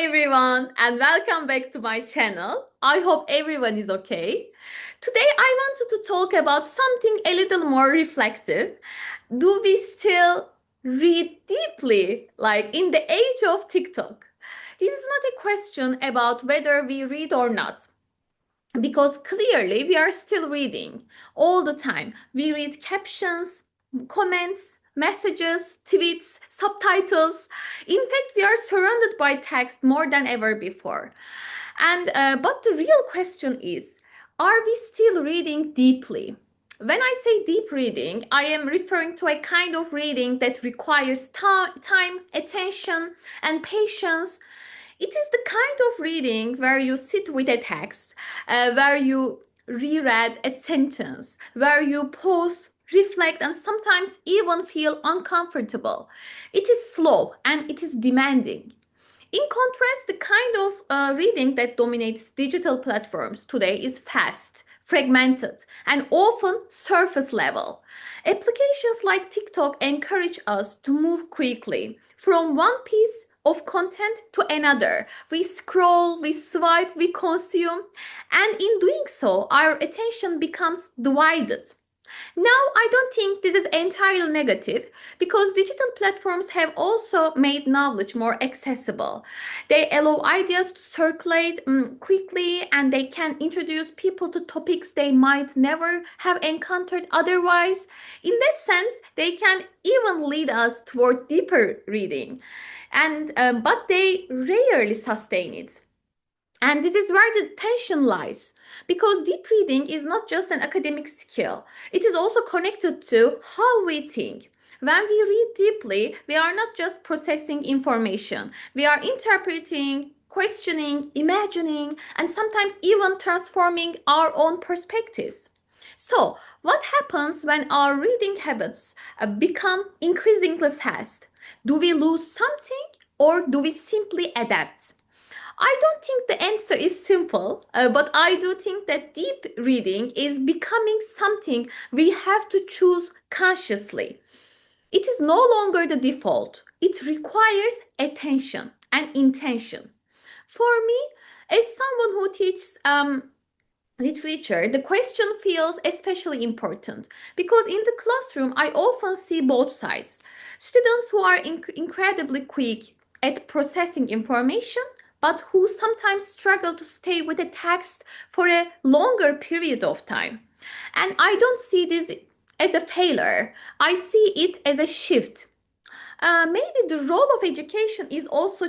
everyone, and welcome back to my channel. I hope everyone is okay. Today, I wanted to talk about something a little more reflective. Do we still read deeply, like in the age of TikTok? This is not a question about whether we read or not, because clearly we are still reading all the time. We read captions, comments, messages, tweets, subtitles. In fact, we are surrounded by text more than ever before. And but the real question is, are we still reading deeply? When I say deep reading, I am referring to a kind of reading that requires time, attention, and patience. It is the kind of reading where you sit with a text, where you reread a sentence, where you pause, reflect, and sometimes even feel uncomfortable. It is slow and it is demanding. In contrast, the kind of reading that dominates digital platforms today is fast, fragmented, and often surface level. Applications like TikTok encourage us to move quickly from one piece of content to another. We scroll, we swipe, we consume, and in doing so, our attention becomes divided. Now, I don't think this is entirely negative because digital platforms have also made knowledge more accessible. They allow ideas to circulate quickly, and they can introduce people to topics they might never have encountered otherwise. In that sense, they can even lead us toward deeper reading, and but they rarely sustain it. And this is where the tension lies. Because deep reading is not just an academic skill, it is also connected to how we think. When we read deeply, we are not just processing information, we are interpreting, questioning, imagining, and sometimes even transforming our own perspectives. So, what happens when our reading habits become increasingly fast? Do we lose something or do we simply adapt? I don't think the answer is simple, but I do think that deep reading is becoming something we have to choose consciously. It is no longer the default, it requires attention and intention. For me, as someone who teaches literature, the question feels especially important because in the classroom, I often see both sides. Students who are incredibly quick at processing information, but who sometimes struggle to stay with a text for a longer period of time. And I don't see this as a failure, I see it as a shift. Maybe the role of education is also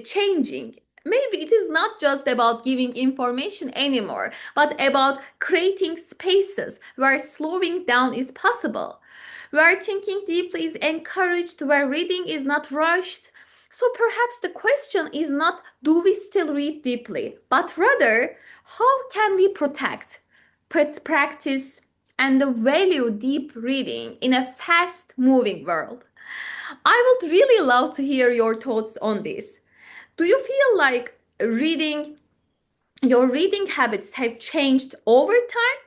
changing. Maybe it is not just about giving information anymore, but about creating spaces where slowing down is possible, where thinking deeply is encouraged, where reading is not rushed. So perhaps the question is not do we still read deeply, but rather how can we protect, practice, and value deep reading in a fast moving world? I would really love to hear your thoughts on this. Do you feel like your reading habits have changed over time?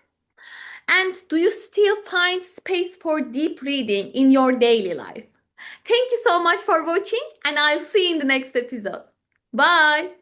And do you still find space for deep reading in your daily life? Thank you so much for watching, and I'll see you in the next episode. Bye!